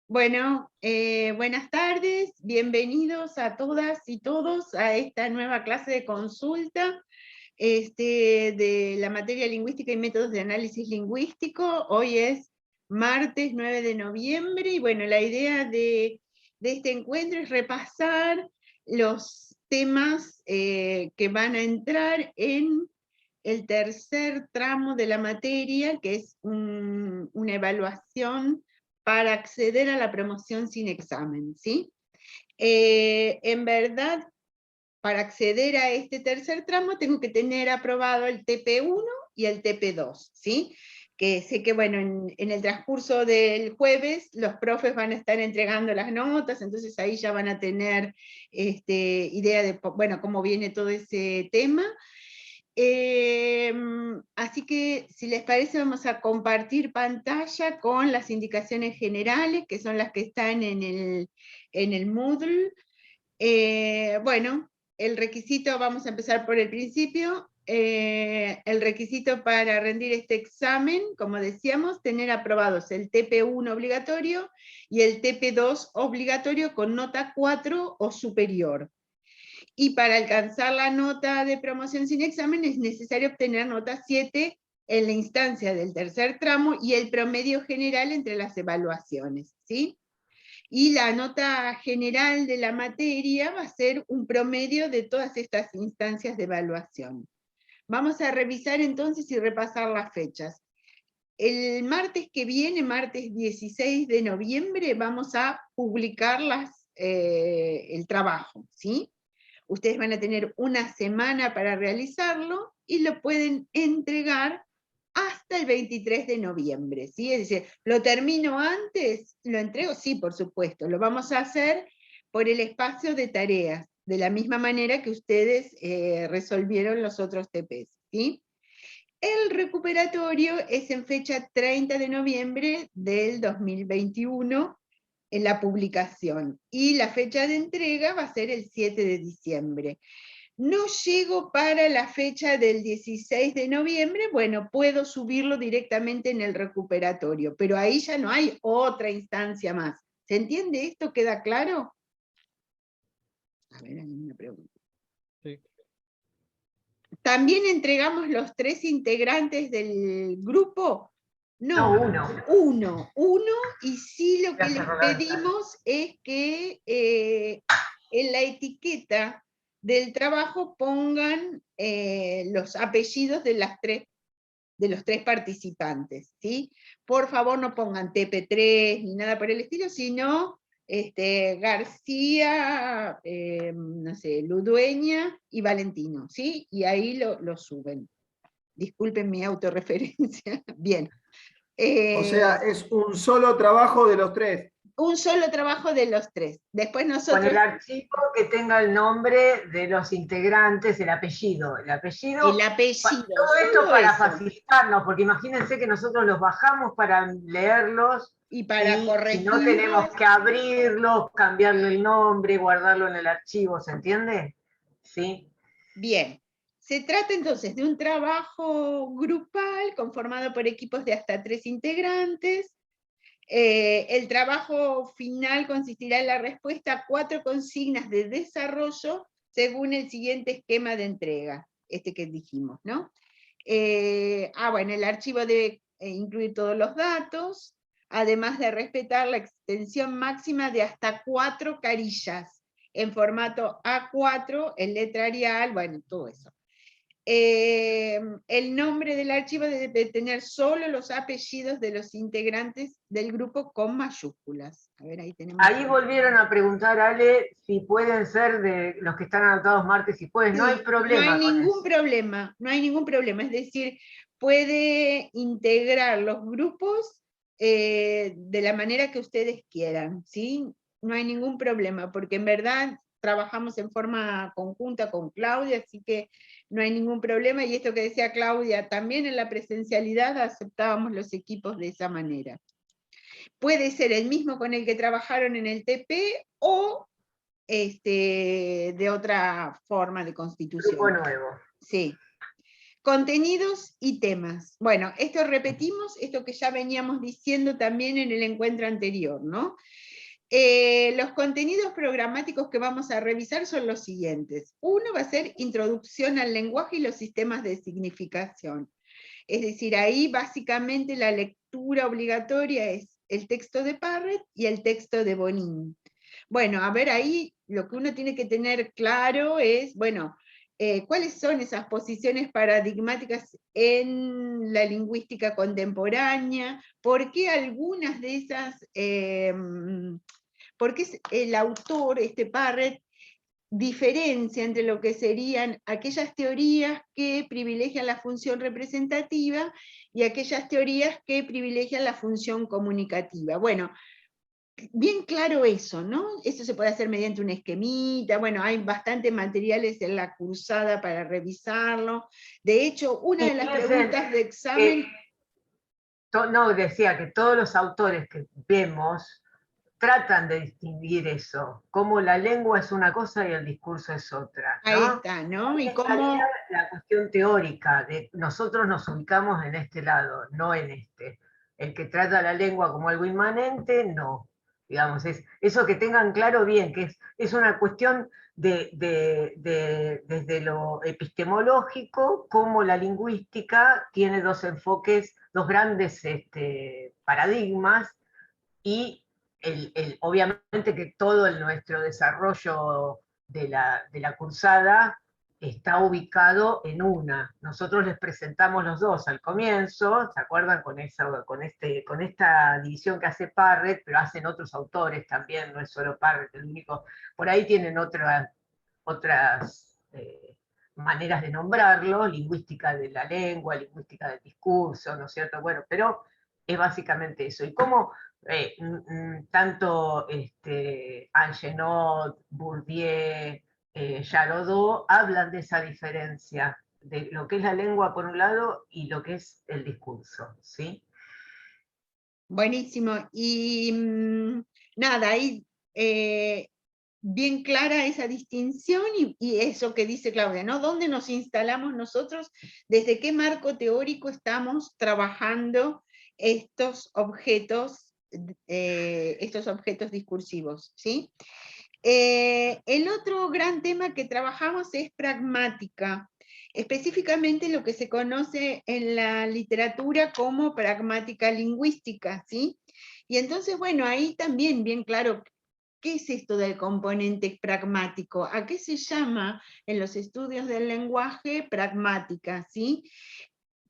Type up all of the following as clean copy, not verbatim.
Bueno, buenas tardes, bienvenidos a todas y todos a esta nueva clase de consulta de la materia lingüística y métodos de análisis lingüístico. Hoy es martes 9 de noviembre y bueno, la idea de este encuentro es repasar los temas que van a entrar en el tercer tramo de la materia, que es una evaluación para acceder a la promoción sin examen, ¿sí? En verdad, para acceder a este tercer tramo tengo que tener aprobado el TP1 y el TP2, ¿sí? Que sé que, bueno, en el transcurso del jueves los profes van a estar entregando las notas, entonces ahí ya van a tener idea de, bueno, cómo viene todo ese tema. Así que, si les parece, vamos a compartir pantalla con las indicaciones generales, que son las que están en el Moodle. Bueno, el requisito, vamos a empezar por el principio. El requisito para rendir este examen, como decíamos, tener aprobados el TP1 obligatorio y el TP2 obligatorio con nota 4 o superior. Y para alcanzar la nota de promoción sin examen es necesario obtener nota 7 en la instancia del tercer tramo y el promedio general entre las evaluaciones, ¿sí? Y la nota general de la materia va a ser un promedio de todas estas instancias de evaluación. Vamos a revisar entonces y repasar las fechas. El martes que viene, martes 16 de noviembre, vamos a publicar el trabajo, ¿sí? Ustedes van a tener una semana para realizarlo y lo pueden entregar hasta el 23 de noviembre, ¿sí? Es decir, ¿lo termino antes? ¿Lo entrego? Sí, por supuesto. Lo vamos a hacer por el espacio de tareas, de la misma manera que ustedes resolvieron los otros TPs, ¿sí? El recuperatorio es en fecha 30 de noviembre del 2021, en la publicación, y la fecha de entrega va a ser el 7 de diciembre. No llego para la fecha del 16 de noviembre, bueno, puedo subirlo directamente en el recuperatorio, pero ahí ya no hay otra instancia más. ¿Se entiende esto? ¿Queda claro? A ver, hay una pregunta. Sí. ¿También entregamos los 3 integrantes del grupo? No, Uno, y sí lo que les pedimos es que en la etiqueta del trabajo pongan los apellidos de los tres participantes, ¿sí? Por favor, no pongan TP3 ni nada por el estilo, sino García, no sé, Ludueña y Valentino, ¿sí? Y ahí lo suben. Disculpen mi autorreferencia. Bien. O sea, es un solo trabajo de los tres. Un solo trabajo de los tres. Después Con nosotros... el archivo que tenga el nombre de los integrantes, el apellido. El apellido. Todo esto para facilitarnos, porque imagínense que nosotros los bajamos para leerlos y para corregirlos. Y no tenemos que abrirlos, cambiarle el nombre, guardarlo en el archivo, ¿se entiende? Sí. Bien. Se trata entonces de un trabajo grupal conformado por equipos de hasta 3 integrantes. El trabajo final consistirá en la respuesta a 4 consignas de desarrollo según el siguiente esquema de entrega, que dijimos, ¿no? Bueno, el archivo debe incluir todos los datos, además de respetar la extensión máxima de hasta 4 carillas, en formato A4, en letra Arial, bueno, todo eso. El nombre del archivo debe tener solo los apellidos de los integrantes del grupo con mayúsculas. A ver, ahí tenemos... Ahí volvieron a preguntar, Ale, si pueden ser de los que están anotados martes y jueves. Sí, no hay problema. No hay ningún problema, no hay ningún problema. Es decir, puede integrar los grupos de la manera que ustedes quieran, ¿sí? No hay ningún problema, porque en verdad trabajamos en forma conjunta con Claudia, así que no hay ningún problema, y esto que decía Claudia, también en la presencialidad aceptábamos los equipos de esa manera. Puede ser el mismo con el que trabajaron en el TP, o de otra forma de constitución. Grupo nuevo. Sí. Contenidos y temas. Bueno, esto repetimos, esto que ya veníamos diciendo también en el encuentro anterior, ¿no? Los contenidos programáticos que vamos a revisar son los siguientes. Uno va a ser introducción al lenguaje y los sistemas de significación. Es decir, ahí básicamente la lectura obligatoria es el texto de Parrett y el texto de Bonin. Bueno, a ver, ahí lo que uno tiene que tener claro es, bueno, cuáles son esas posiciones paradigmáticas en la lingüística contemporánea, por qué algunas de esas, por qué el autor, Parrett, diferencia entre lo que serían aquellas teorías que privilegian la función representativa y aquellas teorías que privilegian la función comunicativa. Bueno, bien claro eso, ¿no? Eso se puede hacer mediante un esquemita, bueno, hay bastantes materiales en la cursada para revisarlo. De hecho, una de las preguntas de examen... No, decía que todos los autores que vemos tratan de distinguir eso, cómo la lengua es una cosa y el discurso es otra, ¿no? Ahí está, ¿no? Y cómo... la cuestión teórica, de nosotros nos ubicamos en este lado, no en este. El que trata la lengua como algo inmanente, no. Digamos, es eso que tengan claro bien, que es una cuestión desde lo epistemológico, como la lingüística tiene dos enfoques, dos grandes paradigmas, y obviamente que todo nuestro desarrollo de la cursada está ubicado en una. Nosotros les presentamos los dos al comienzo, ¿se acuerdan? Con esta división que hace Parrett, pero hacen otros autores también, no es solo Parrett el único. Por ahí tienen otras maneras de nombrarlo, lingüística de la lengua, lingüística del discurso, ¿no es cierto? Bueno, pero es básicamente eso. Y cómo tanto Angenot, Bourdieu, Yarodó hablan de esa diferencia, de lo que es la lengua por un lado y lo que es el discurso, ¿sí? Buenísimo. Y nada, ahí bien clara esa distinción y eso que dice Claudia, ¿no? ¿Dónde nos instalamos nosotros? ¿Desde qué marco teórico estamos trabajando estos objetos discursivos? ¿Sí? El otro gran tema que trabajamos es pragmática, específicamente lo que se conoce en la literatura como pragmática lingüística, ¿sí? Y entonces, bueno, ahí también bien claro, ¿qué es esto del componente pragmático? ¿A qué se llama en los estudios del lenguaje pragmática, ¿sí?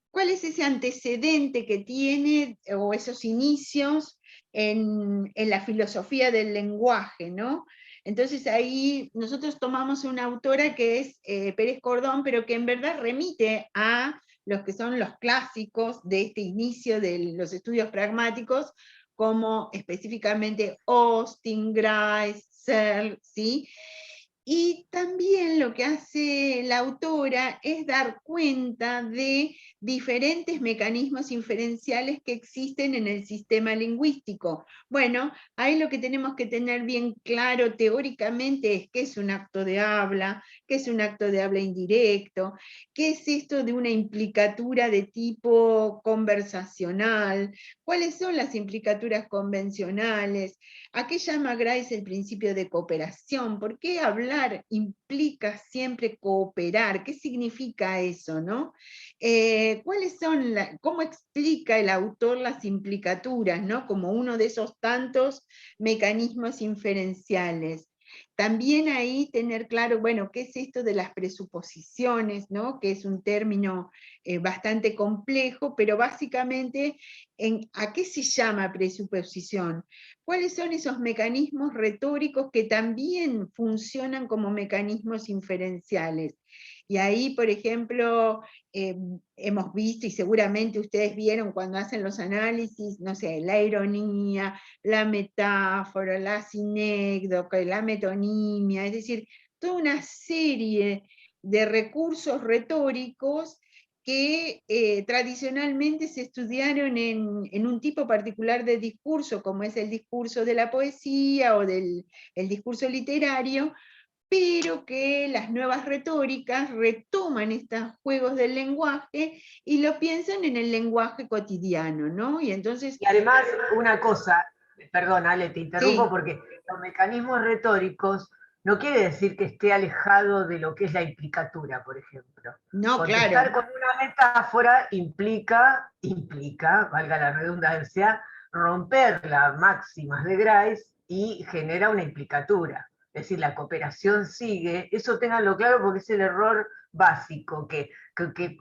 ¿Cuál es ese antecedente que tiene, o esos inicios en la filosofía del lenguaje, ¿no? Entonces ahí nosotros tomamos una autora que es Pérez Cordón, pero que en verdad remite a los que son los clásicos de este inicio de los estudios pragmáticos, como específicamente Austin, Grice, Searle, ¿sí? Y también lo que hace la autora es dar cuenta de diferentes mecanismos inferenciales que existen en el sistema lingüístico. Bueno, ahí lo que tenemos que tener bien claro teóricamente es qué es un acto de habla, qué es un acto de habla indirecto, qué es esto de una implicatura de tipo conversacional, cuáles son las implicaturas convencionales, a qué llama Grice el principio de cooperación, por qué hablar implica siempre cooperar, qué significa eso, ¿no? ¿Cómo explica el autor las implicaturas, ¿no? Como uno de esos tantos mecanismos inferenciales. También ahí tener claro, bueno, qué es esto de las presuposiciones, ¿no? Que es un término bastante complejo, pero básicamente, ¿a qué se llama presuposición? ¿Cuáles son esos mecanismos retóricos que también funcionan como mecanismos inferenciales? Y ahí, por ejemplo, hemos visto, y seguramente ustedes vieron cuando hacen los análisis, no sé, la ironía, la metáfora, la sinécdoca, la metonimia, es decir, toda una serie de recursos retóricos que tradicionalmente se estudiaron en un tipo particular de discurso, como es el discurso de la poesía o el discurso literario, pero que las nuevas retóricas retoman estos juegos del lenguaje y lo piensan en el lenguaje cotidiano, ¿no? Y entonces... Y además, una cosa, perdón, Ale, te interrumpo Sí. porque los mecanismos retóricos no quiere decir que esté alejado de lo que es la implicatura, por ejemplo. No, Contestar claro. con una metáfora implica, valga la redundancia, romper las máximas de Grice y genera una implicatura. Es decir, la cooperación sigue, eso ténganlo claro porque es el error básico, que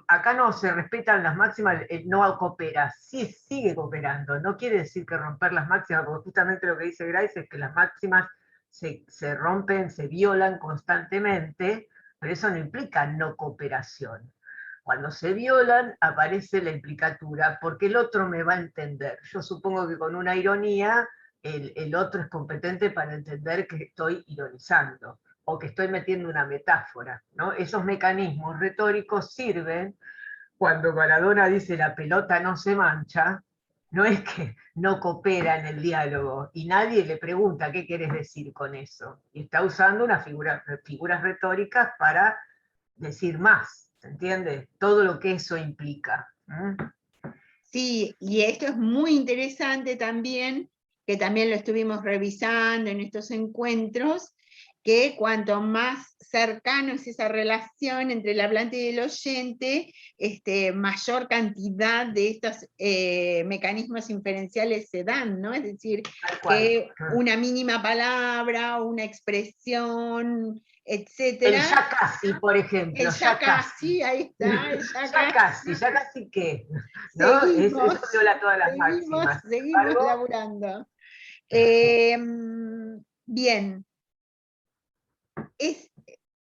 acá no se respetan las máximas, no coopera, sí sigue cooperando, no quiere decir que romper las máximas, porque justamente lo que dice Grice es que las máximas se rompen, se violan constantemente, pero eso no implica no cooperación. Cuando se violan, aparece la implicatura, porque el otro me va a entender. Yo supongo que con una ironía, el otro es competente para entender que estoy ironizando, o que estoy metiendo una metáfora, ¿no? Esos mecanismos retóricos sirven cuando Maradona dice la pelota no se mancha, no es que no coopera en el diálogo y nadie le pregunta qué quieres decir con eso. Y está usando figuras retóricas para decir más, ¿se entiende? Todo lo que eso implica. Sí, y esto es muy interesante también, que también lo estuvimos revisando en estos encuentros, que cuanto más cercano es esa relación entre el hablante y el oyente, mayor cantidad de estos mecanismos inferenciales se dan, ¿no? Es decir, que una mínima palabra, una expresión, etcétera. El ya casi, por ejemplo. El ya casi, ahí está, el ya casi qué, ¿no? Seguimos, eso viola todas las máximas. seguimos laburando. Bien.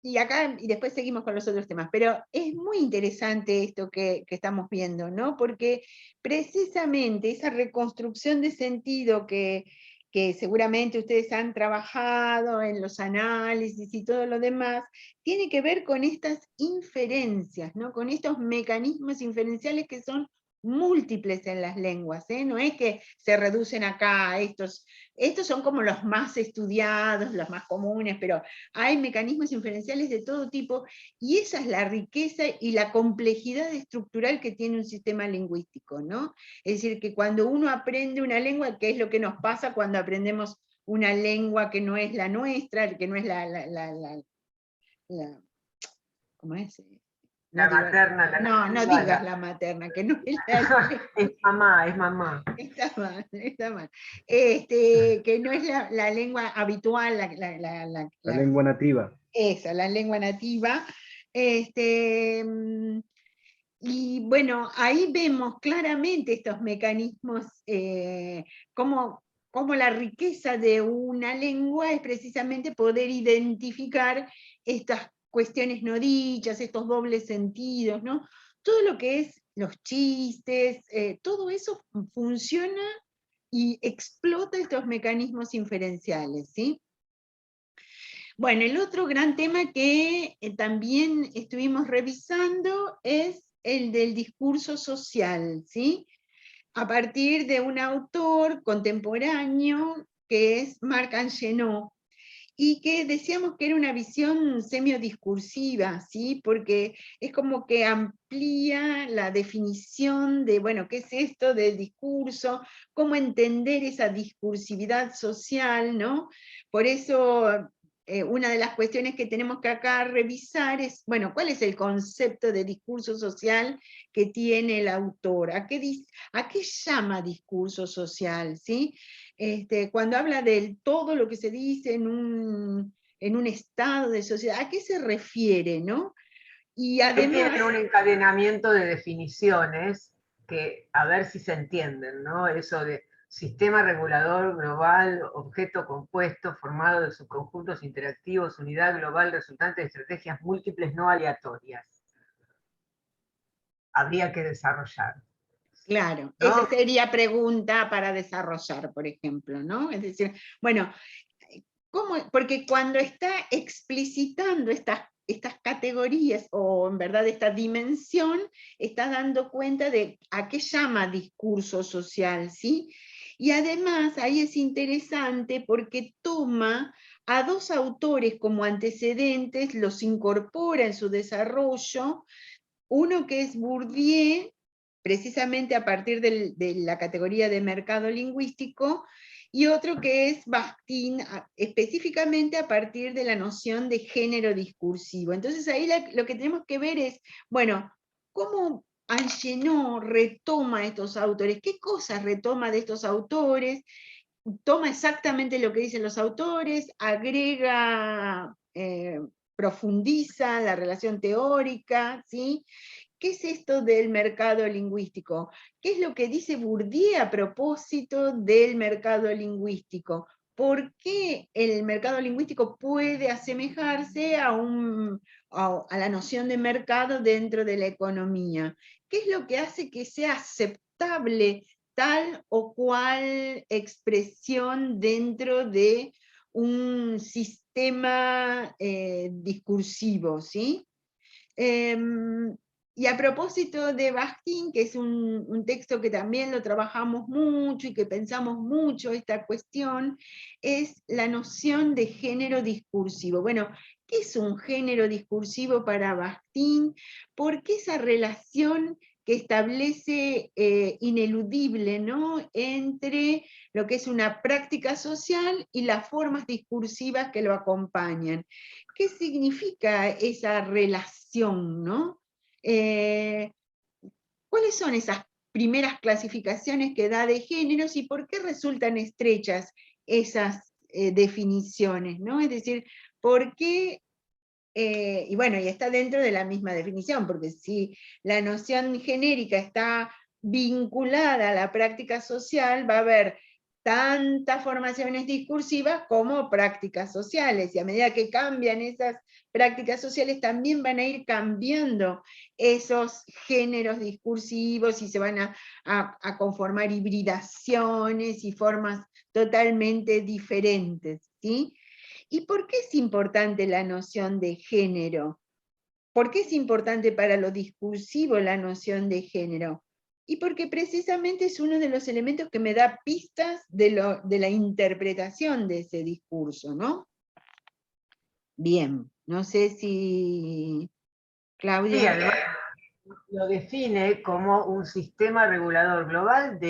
Y después seguimos con los otros temas, pero es muy interesante esto que estamos viendo, ¿no? Porque precisamente esa reconstrucción de sentido que seguramente ustedes han trabajado en los análisis y todo lo demás, tiene que ver con estas inferencias, ¿no? Con estos mecanismos inferenciales que son múltiples en las lenguas, ¿eh? No es que se reducen acá a estos son como los más estudiados, los más comunes, pero hay mecanismos inferenciales de todo tipo, y esa es la riqueza y la complejidad estructural que tiene un sistema lingüístico, ¿no? Es decir, que cuando uno aprende una lengua, ¿qué es lo que nos pasa cuando aprendemos una lengua que no es la nuestra, que no es ¿cómo es? La materna, no digas la materna, que no es la... Es mamá, es mamá. Está mal. Que no es la lengua habitual, la lengua nativa. Esa, la lengua nativa. Y bueno, ahí vemos claramente estos mecanismos, como la riqueza de una lengua es precisamente poder identificar estas cuestiones no dichas, estos dobles sentidos, ¿no? Todo lo que es los chistes, todo eso funciona y explota estos mecanismos inferenciales, ¿sí? Bueno, el otro gran tema que también estuvimos revisando es el del discurso social, ¿sí? A partir de un autor contemporáneo que es Marc Angenot, y que decíamos que era una visión semiodiscursiva, ¿sí? Porque es como que amplía la definición de, bueno, ¿qué es esto del discurso? ¿Cómo entender esa discursividad social, ¿no? Por eso, una de las cuestiones que tenemos que acá revisar es, bueno, ¿cuál es el concepto de discurso social que tiene el autor? ¿A qué llama discurso social, sí? Cuando habla de todo lo que se dice en un estado de sociedad, ¿a qué se refiere, no? Y además... Tienen un encadenamiento de definiciones que, a ver si se entienden, ¿no? Eso de sistema regulador global, objeto compuesto, formado de subconjuntos interactivos, unidad global resultante de estrategias múltiples no aleatorias. Habría que desarrollar. Claro, ¿no? Esa sería pregunta para desarrollar, por ejemplo, ¿no? Es decir, bueno, ¿cómo? Porque cuando está explicitando estas categorías, o en verdad esta dimensión, está dando cuenta de a qué llama discurso social, ¿sí? Y además ahí es interesante porque toma a dos autores como antecedentes, los incorpora en su desarrollo, uno que es Bourdieu, precisamente a partir de la categoría de mercado lingüístico, y otro que es Bakhtin, específicamente a partir de la noción de género discursivo. Entonces ahí lo que tenemos que ver es, bueno, ¿cómo Angenot retoma a estos autores? ¿Qué cosas retoma de estos autores? Toma exactamente lo que dicen los autores, agrega, profundiza la relación teórica, ¿sí? ¿Qué es esto del mercado lingüístico? ¿Qué es lo que dice Bourdieu a propósito del mercado lingüístico? ¿Por qué el mercado lingüístico puede asemejarse a la noción de mercado dentro de la economía? ¿Qué es lo que hace que sea aceptable tal o cual expresión dentro de un sistema discursivo, ¿sí? Y a propósito de Bakhtin, que es un texto que también lo trabajamos mucho y que pensamos mucho esta cuestión, es la noción de género discursivo. Bueno, ¿qué es un género discursivo para Bakhtin? ¿Por qué esa relación que establece ineludible, ¿no?, entre lo que es una práctica social y las formas discursivas que lo acompañan? ¿Qué significa esa relación, no? ¿Cuáles son esas primeras clasificaciones que da de géneros y por qué resultan estrechas esas definiciones, ¿no? Es decir, ¿por qué? Y bueno, y está dentro de la misma definición, porque si la noción genérica está vinculada a la práctica social, va a haber tantas formaciones discursivas como prácticas sociales, y a medida que cambian esas prácticas sociales, también van a ir cambiando esos géneros discursivos y se van a conformar hibridaciones y formas totalmente diferentes, ¿sí? ¿Y por qué es importante la noción de género? ¿Por qué es importante para lo discursivo la noción de género? Y porque precisamente es uno de los elementos que me da pistas de la interpretación de ese discurso, ¿no? Bien, no sé si Sí, Claudia... además lo define como un sistema regulador global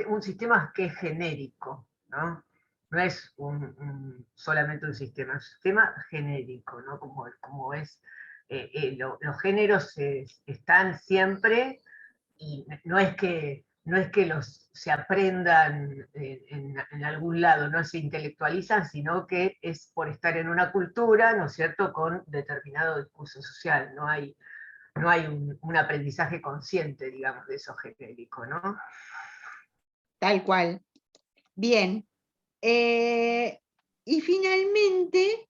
un sistema que es genérico, ¿no? No es solamente un sistema genérico, ¿no? Como es, los géneros están siempre y no es que se aprendan en algún lado, no se intelectualizan, sino que es por estar en una cultura, ¿no es cierto?, con determinado discurso social, no hay un aprendizaje consciente, digamos, de eso genérico, ¿no? Tal cual. Bien. Y finalmente...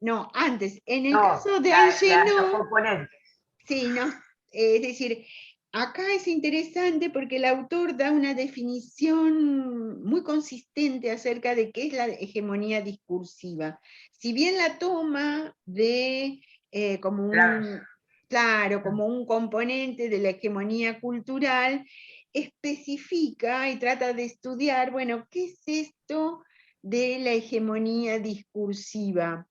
no, antes, en el No, caso de los Angenot, componentes. sí, no, es decir, acá es interesante porque el autor da una definición muy consistente acerca de qué es la hegemonía discursiva. Si bien la toma de como claro, como un componente de la hegemonía cultural, especifica y trata de estudiar, bueno, ¿qué es esto de la hegemonía discursiva?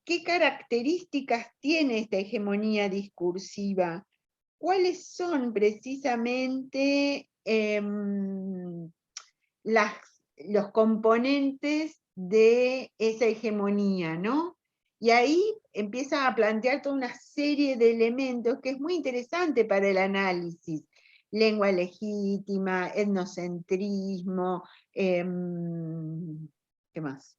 ¿Qué características tiene esta hegemonía discursiva? ¿Cuáles son precisamente los componentes de esa hegemonía, ¿no? Y ahí empieza a plantear toda una serie de elementos que es muy interesante para el análisis. Lengua legítima, etnocentrismo, ¿qué más?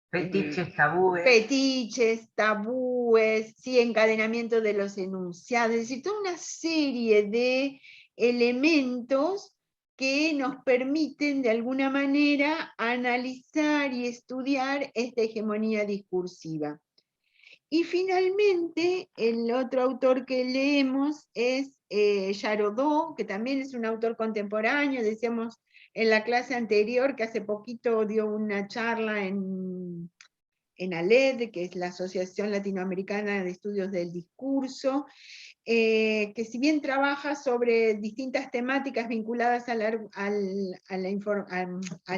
Fetiches, tabúes. Fetiches, tabúes, ¿sí? Encadenamiento de los enunciados, es decir, toda una serie de elementos que nos permiten de alguna manera analizar y estudiar esta hegemonía discursiva. Y finalmente, el otro autor que leemos es Yarodó, que también es un autor contemporáneo, decíamos en la clase anterior que hace poquito dio una charla en ALED, que es la Asociación Latinoamericana de Estudios del Discurso, que si bien trabaja sobre distintas temáticas vinculadas al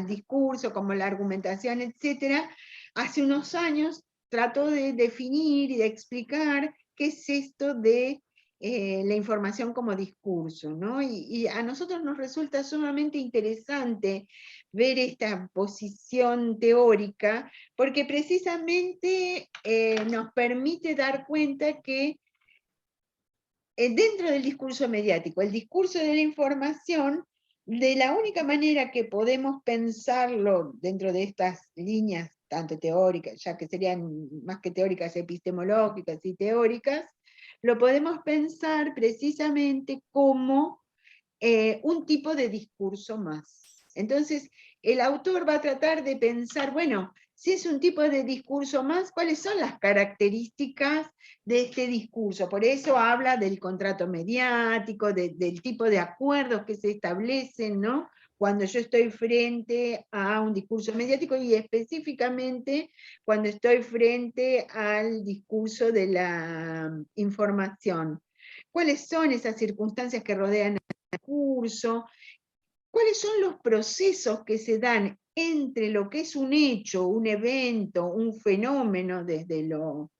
discurso, como la argumentación, etc., hace unos años trató de definir y de explicar qué es esto de la información como discurso, ¿no? Y a nosotros nos resulta sumamente interesante ver esta posición teórica, porque precisamente nos permite dar cuenta que dentro del discurso mediático, el discurso de la información, de la única manera que podemos pensarlo dentro de estas líneas, tanto teóricas, ya que serían más que teóricas, epistemológicas y teóricas, lo podemos pensar precisamente como un tipo de discurso más. Entonces, el autor va a tratar de pensar, bueno, si es un tipo de discurso más, ¿cuáles son las características de este discurso? Por eso habla del contrato mediático, del tipo de acuerdos que se establecen, ¿no? Cuando yo estoy frente a un discurso mediático y específicamente cuando estoy frente al discurso de la información. ¿Cuáles son esas circunstancias que rodean al discurso? ¿Cuáles son los procesos que se dan entre lo que es un hecho, un evento, un fenómeno desde lo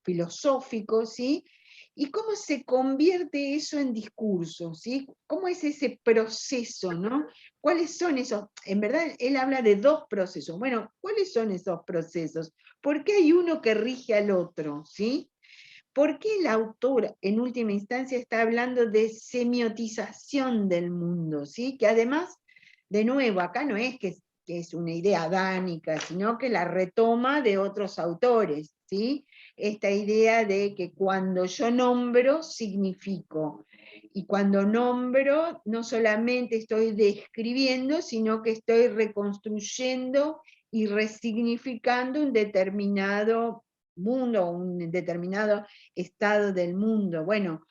filosófico, ¿sí? Y cómo se convierte eso en discurso, ¿sí? ¿Cómo es ese proceso, ¿no? ¿Cuáles son esos? En verdad, él habla de dos procesos. Bueno, ¿cuáles son esos procesos? ¿Por qué hay uno que rige al otro, ¿sí? ¿Por qué el autor, en última instancia, está hablando de semiotización del mundo? ¿Sí? Que además, de nuevo, acá no es que es una idea adánica, sino que la retoma de otros autores, ¿sí? Esta idea de que cuando yo nombro, significo. Y cuando nombro, no solamente estoy describiendo, sino que estoy reconstruyendo y resignificando un determinado mundo, un determinado estado del mundo. Bueno,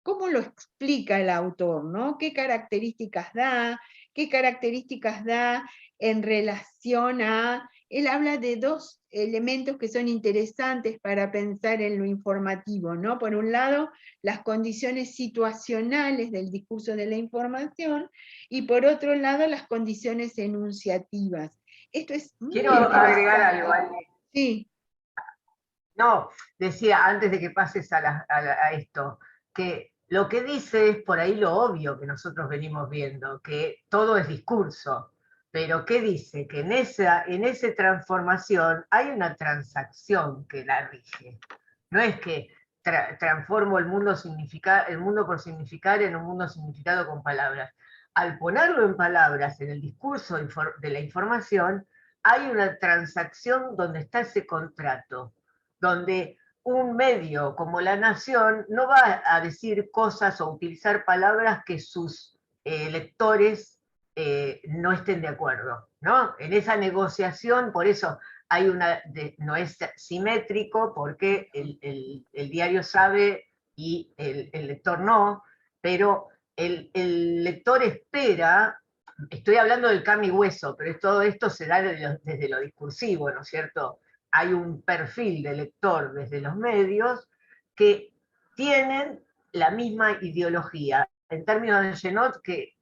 ¿cómo lo explica el autor, no? ¿Qué características da? ¿Qué características da en relación a... Él habla de dos elementos que son interesantes para pensar en lo informativo, ¿no? Por un lado, las condiciones situacionales del discurso de la información, y por otro lado, las condiciones enunciativas. Esto es muy Quiero agregar algo, interesante. Ale. Sí. No, decía antes de que pases a esto, que lo que dice es por ahí lo obvio que nosotros venimos viendo, que todo es discurso, pero ¿qué dice? Que en esa transformación hay una transacción que la rige. No es que transformo el mundo por significar en un mundo significado con palabras. Al ponerlo en palabras en el discurso de la información, hay una transacción donde está ese contrato, donde un medio como La Nación no va a decir cosas o utilizar palabras que sus lectores no estén de acuerdo, ¿no? En esa negociación, por eso hay no es simétrico, porque el diario sabe y el lector no, pero el lector espera. Estoy hablando del carne y hueso, pero todo esto se da desde lo discursivo, ¿no es cierto? Hay un perfil de lector desde los medios que tienen la misma ideología. En términos de Genot, que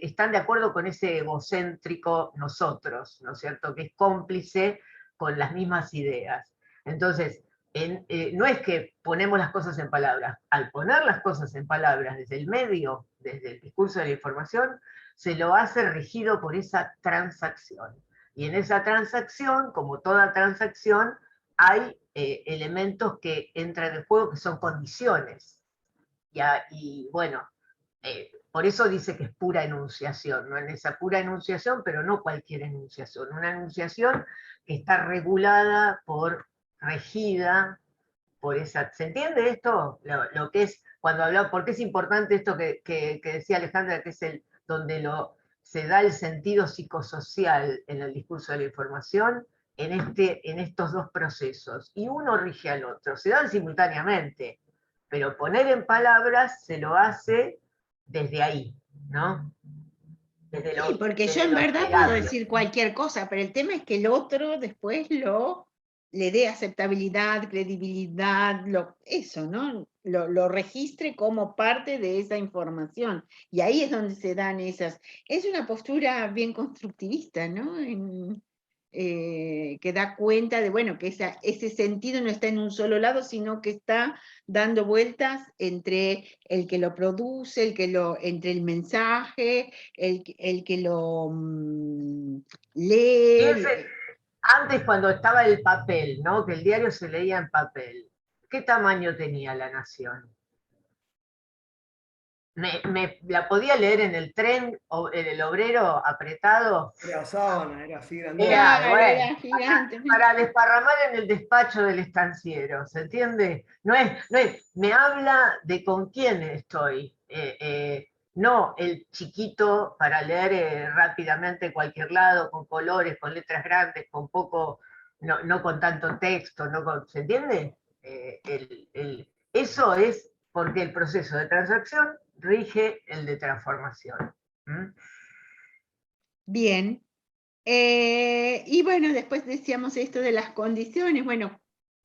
están de acuerdo con ese egocéntrico nosotros, ¿no es cierto? Que es cómplice con las mismas ideas. Entonces, no es que ponemos las cosas en palabras. Al poner las cosas en palabras desde el medio, desde el discurso de la información, se lo hace regido por esa transacción. Y en esa transacción, como toda transacción, hay elementos que entran en juego que son condiciones. Y bueno, por eso dice que es pura enunciación, ¿no? En esa pura enunciación, pero no cualquier enunciación, una enunciación que está regulada regida por esa... ¿Se entiende esto? Lo que es, cuando hablamos, ¿por qué es importante esto que decía Alejandra, que es donde se da el sentido psicosocial en el discurso de la información, en estos dos procesos? Y uno rige al otro, se dan simultáneamente, pero poner en palabras se lo hace desde ahí, ¿no? Sí, porque yo Desde en lo verdad puedo esperable. decir cualquier cosa, pero el tema es que el otro después lo le dé aceptabilidad, credibilidad, eso, ¿no? Lo registre como parte de esa información. Y ahí es donde se dan esas. Es una postura bien constructivista, ¿no? Que da cuenta de, bueno, que ese sentido no está en un solo lado, sino que está dando vueltas entre el que lo produce, entre el mensaje, el que lo lee. Fíjense, antes cuando estaba el papel, ¿no? Que el diario se leía en papel, ¿qué tamaño tenía La Nación? La podía leer en el tren, o en el obrero apretado. Era sábana, era así grande. Claro, Claro, bueno, era gigante. para desparramar en el despacho del estanciero, ¿se entiende? Me habla de con quién estoy, no el chiquito para leer rápidamente cualquier lado, con colores, con letras grandes, con poco, no con tanto texto, ¿se entiende? Eso es porque el proceso de transacción rige el de transformación. ¿Mm? Bien. Y bueno, después decíamos esto de las condiciones. Bueno,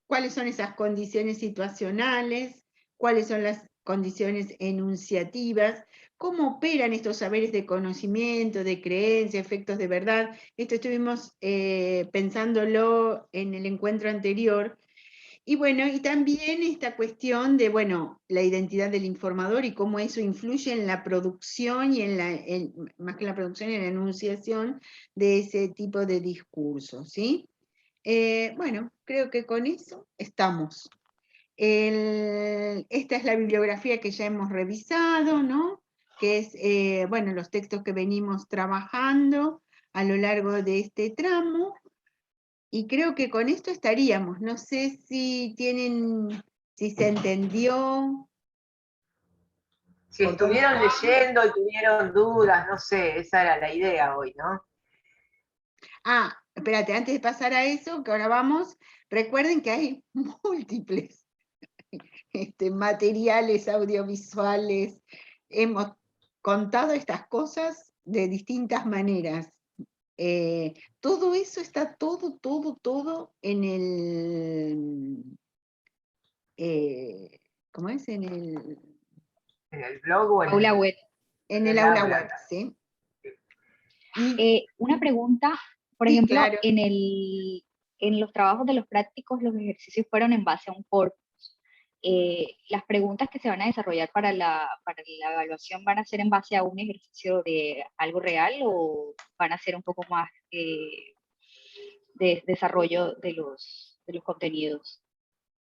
¿cuáles son esas condiciones situacionales? ¿Cuáles son las condiciones enunciativas? ¿Cómo operan estos saberes de conocimiento, de creencia, efectos de verdad? Esto estuvimos pensándolo en el encuentro anterior. Y bueno, y también esta cuestión de, bueno, la identidad del informador y cómo eso influye en la producción y más que en la producción, en la enunciación de ese tipo de discursos, ¿sí? Bueno, creo que con eso estamos. Esta es la bibliografía que ya hemos revisado, ¿no? Que es, bueno, los textos que venimos trabajando a lo largo de este tramo. Y creo que con esto estaríamos. No sé si se entendió. Si estuvieron leyendo y tuvieron dudas, no sé, esa era la idea hoy, ¿no? Ah, espérate, antes de pasar a eso, que ahora vamos, recuerden que hay múltiples materiales audiovisuales. Hemos contado estas cosas de distintas maneras. Todo eso está todo en el, ¿cómo es? En el blog o en aula web. En el aula web, ¿sí? Una pregunta, por Sí, ejemplo, claro. en los trabajos de los prácticos, los ejercicios fueron en base a un corpus. Las preguntas que se van a desarrollar para la evaluación van a ser en base a un ejercicio de algo real o van a ser un poco más de desarrollo de los contenidos.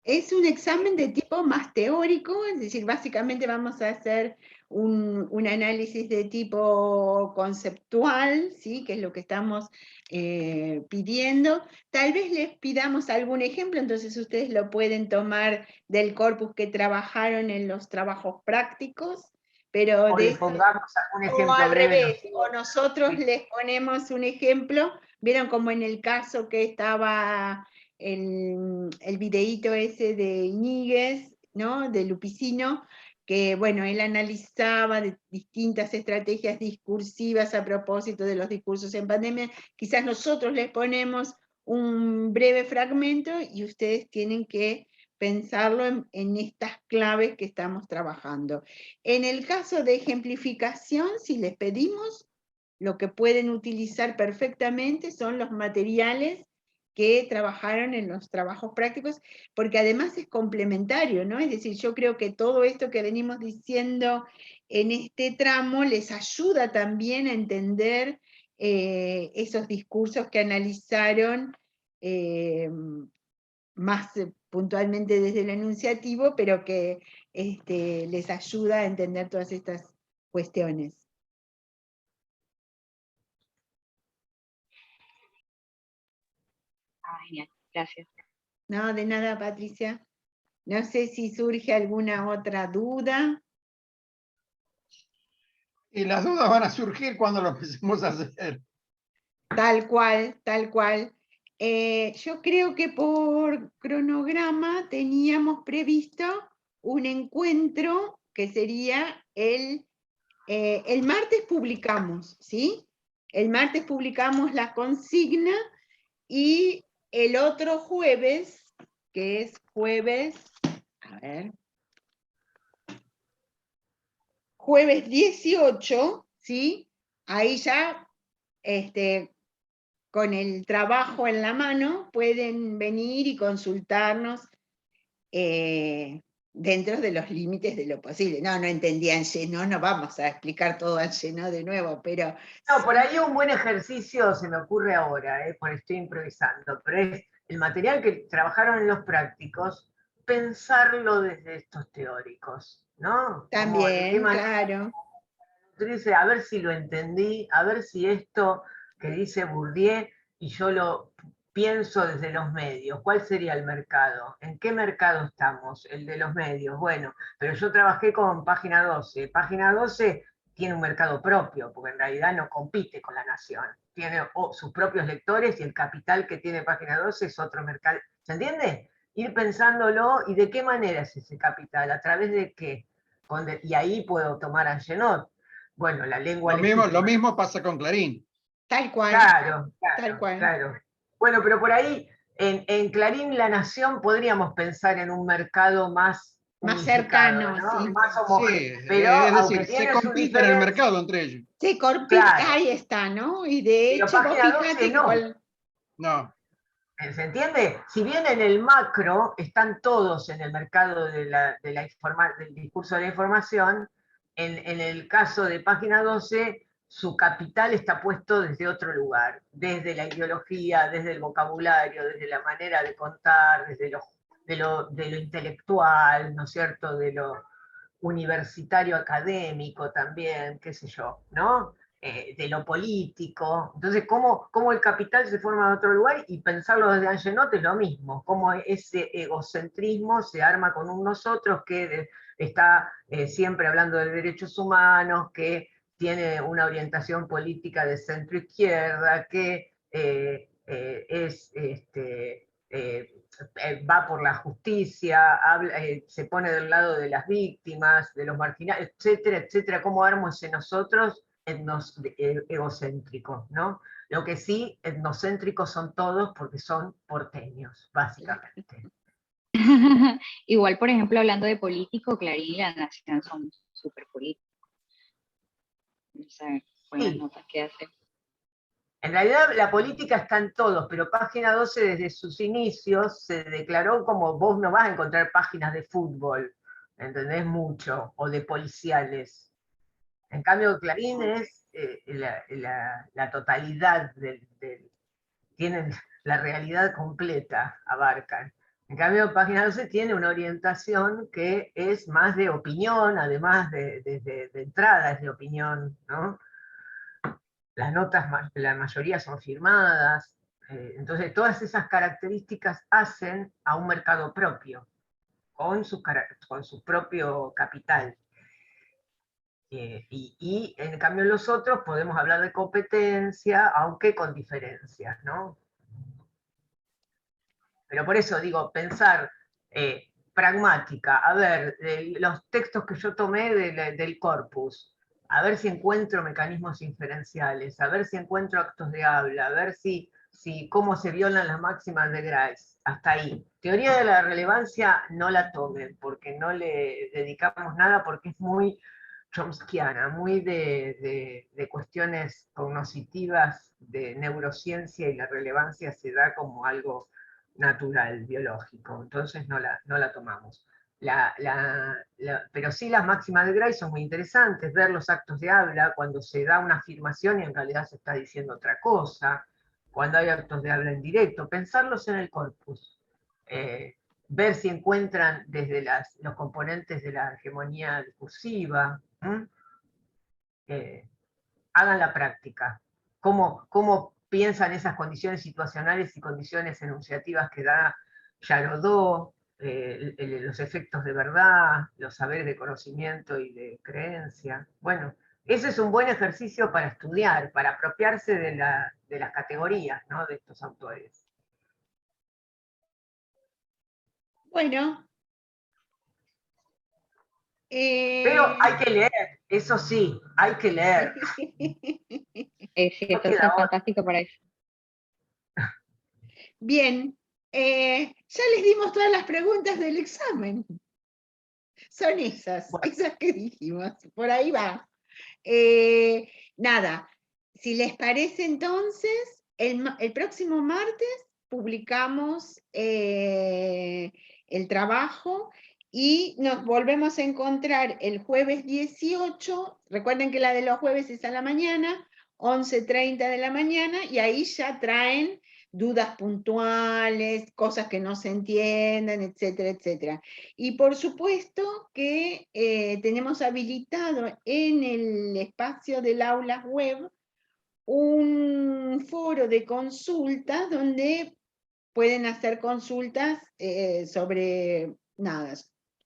Es un examen de tipo más teórico, es decir, básicamente vamos a hacer un análisis de tipo conceptual, ¿sí? Que es lo que estamos pidiendo. Tal vez les pidamos algún ejemplo, entonces ustedes lo pueden tomar del corpus que trabajaron en los trabajos prácticos, pero O le pongamos algún ejemplo o al breve. revés, o nosotros les ponemos un ejemplo. Vieron como en el caso que estaba el videíto ese de Iñiguez, ¿no? De Lupicino, que bueno, él analizaba de distintas estrategias discursivas a propósito de los discursos en pandemia. Quizás nosotros les ponemos un breve fragmento y ustedes tienen que pensarlo en estas claves que estamos trabajando. En el caso de ejemplificación, si les pedimos, lo que pueden utilizar perfectamente son los materiales que trabajaron en los trabajos prácticos, porque además es complementario, ¿no? Es decir, yo creo que todo esto que venimos diciendo en este tramo les ayuda también a entender esos discursos que analizaron más puntualmente desde el enunciativo, pero que les ayuda a entender todas estas cuestiones. Genial, gracias. No, de nada, Patricia. No sé si surge alguna otra duda. Y las dudas van a surgir cuando lo empecemos a hacer. Tal cual, tal cual. Yo creo que por cronograma teníamos previsto un encuentro que sería el martes publicamos, ¿sí? El martes publicamos la consigna y el otro jueves, que es jueves, a ver, jueves 18, ¿sí? Ahí ya, con el trabajo en la mano, pueden venir y consultarnos dentro de los límites de lo posible. No entendían lleno, no vamos a explicar todo al lleno de nuevo, pero... No, por ahí un buen ejercicio se me ocurre ahora, porque estoy improvisando, pero es el material que trabajaron en los prácticos, pensarlo desde estos teóricos, ¿no? Como de qué También, manera claro. dice, a ver si lo entendí, a ver si esto que dice Bourdieu y yo lo pienso desde los medios, ¿cuál sería el mercado? ¿En qué mercado estamos? El de los medios. Bueno, pero yo trabajé con Página 12. Página 12 tiene un mercado propio, porque en realidad no compite con La Nación. Tiene sus propios lectores y el capital que tiene Página 12 es otro mercado. ¿Se entiende? Ir pensándolo y de qué manera es ese capital, a través de qué. Y ahí puedo tomar a Genot. Bueno, la lengua legítima. Lo mismo pasa con Clarín. Tal cual. Claro, Tal cual. claro. Bueno, pero por ahí, en Clarín La Nación podríamos pensar en un mercado más cercano, ¿no? sí. Más homogéneo. Sí, Pero es aunque decir, se tiene su compiten en el diferencia, mercado entre ellos. Sí, claro. ahí está, ¿no? Y de Pero hecho, vos Página 12 fijate que no. No. ¿Se entiende? Si bien en el macro están todos en el mercado del discurso de la información, en el caso de Página 12, su capital está puesto desde otro lugar, desde la ideología, desde el vocabulario, desde la manera de contar, desde de lo intelectual, ¿no es cierto?, de lo universitario académico también, qué sé yo, ¿no? De lo político. Entonces, ¿cómo el capital se forma en otro lugar? Y pensarlo desde Angenot es lo mismo, cómo ese egocentrismo se arma con un nosotros que está siempre hablando de derechos humanos, que tiene una orientación política de centro izquierda, que va por la justicia, se pone del lado de las víctimas, de los marginales, etcétera, etcétera. ¿Cómo armo ese nosotros egocéntricos, ¿no? Lo que sí, etnocéntricos son todos porque son porteños, básicamente. Igual, por ejemplo, hablando de político, Clarín y La Nación son súper políticos. O sea, buenas Sí. notas que hacen. En realidad la política está en todos, pero Página 12 desde sus inicios se declaró como vos no vas a encontrar páginas de fútbol, ¿entendés? Mucho, o de policiales. En cambio Clarín es la totalidad tienen la realidad completa, abarcan. En cambio Página 12 tiene una orientación que es más de opinión, además de entrada es de opinión, ¿no? Las notas, la mayoría son firmadas, entonces todas esas características hacen a un mercado propio, con su propio capital. Y en cambio los otros podemos hablar de competencia, aunque con diferencias, ¿no? Pero por eso digo, pensar pragmática, a ver, los textos que yo tomé del corpus, a ver si encuentro mecanismos inferenciales, a ver si encuentro actos de habla, a ver si cómo se violan las máximas de Grice, hasta ahí. Teoría de la relevancia no la tomen, porque no le dedicamos nada, porque es muy chomskiana, muy de cuestiones cognitivas, de neurociencia, y la relevancia se da como algo natural, biológico, entonces no la tomamos. Pero sí las máximas de Gray son muy interesantes, ver los actos de habla, cuando se da una afirmación y en realidad se está diciendo otra cosa, cuando hay actos de habla en directo, pensarlos en el corpus, ver si encuentran desde los componentes de la hegemonía discursiva, hagan la práctica, cómo piensan esas condiciones situacionales y condiciones enunciativas que da Yarodó, los efectos de verdad, los saberes de conocimiento y de creencia. Bueno, ese es un buen ejercicio para estudiar, para apropiarse de las categorías, ¿no?, de estos autores. Bueno. Pero hay que leer, eso sí, hay que leer. Sí, esto es fantástico para eso. Bien, ya les dimos todas las preguntas del examen. Son esas, esas que dijimos, por ahí va. Nada, si les parece entonces, el próximo martes publicamos el trabajo y nos volvemos a encontrar el jueves 18, recuerden que la de los jueves es a la mañana, 11:30 de la mañana, y ahí ya traen dudas puntuales, cosas que no se entiendan, etcétera, etcétera. Y por supuesto que tenemos habilitado en el espacio del aula web un foro de consultas donde pueden hacer consultas sobre nada,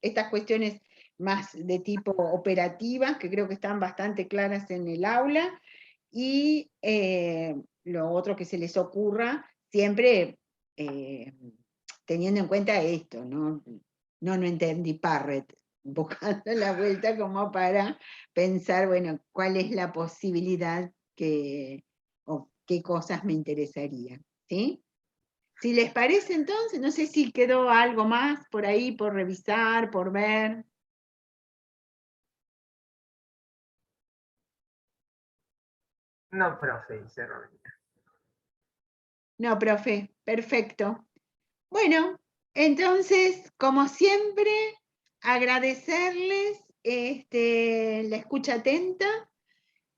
estas cuestiones más de tipo operativas, que creo que están bastante claras en el aula, y lo otro que se les ocurra, siempre teniendo en cuenta esto, ¿no? No entendí Parrett, buscando la vuelta como para pensar, bueno, cuál es la posibilidad o qué cosas me interesarían, ¿sí? Si les parece entonces, no sé si quedó algo más por ahí, por revisar, por ver. No, profe, dice Romina. No, profe, perfecto. Bueno, entonces, como siempre, agradecerles la escucha atenta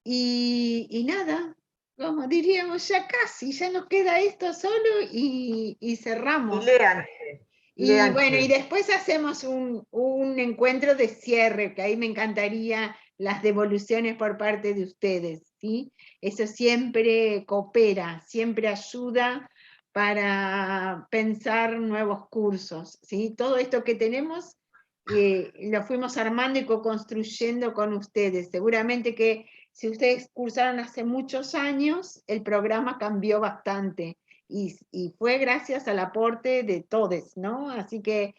y nada, como diríamos, ya casi, ya nos queda esto solo y Y cerramos. léanse. Y bueno, y después hacemos un encuentro de cierre, que ahí me encantaría las devoluciones por parte de ustedes, ¿sí? Eso siempre coopera, siempre ayuda para pensar nuevos cursos, ¿sí? Todo esto que tenemos lo fuimos armando y co-construyendo con ustedes. Seguramente que si ustedes cursaron hace muchos años, el programa cambió bastante. Y fue gracias al aporte de todos, ¿no? Así que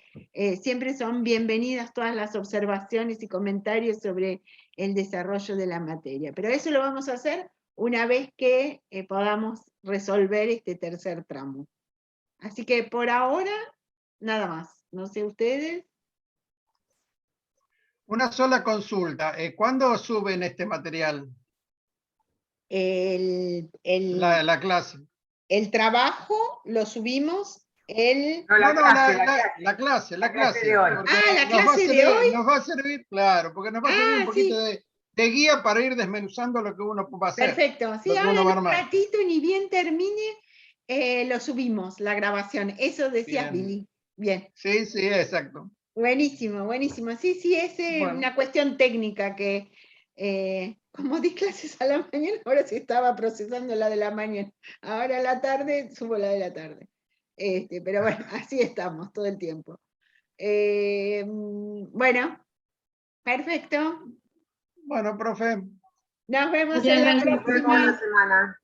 siempre son bienvenidas todas las observaciones y comentarios sobre el desarrollo de la materia. Pero eso lo vamos a hacer una vez que podamos resolver este tercer tramo. Así que por ahora, nada más. No sé ustedes. Una sola consulta. ¿Cuándo suben este material? La clase. El trabajo lo subimos La clase de hoy. La clase de hoy. Nos va a servir, claro, porque nos va a servir un poquito de guía para ir desmenuzando lo que uno va a hacer. Perfecto, sí, ahora en un ratito, ni bien termine, lo subimos, la grabación. Eso decías, bien. Billy. Bien. Sí, exacto. Buenísimo, buenísimo. Sí, es una cuestión técnica que, como di clases a la mañana, ahora sí estaba procesando la de la mañana. Ahora a la tarde, subo la de la tarde. Pero bueno, así estamos todo el tiempo. Bueno, perfecto. Bueno, profe. Nos vemos en la próxima semana.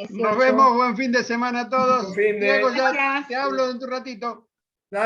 Nos vemos, buen fin de semana a todos. Diego, ya te hablo en un ratito.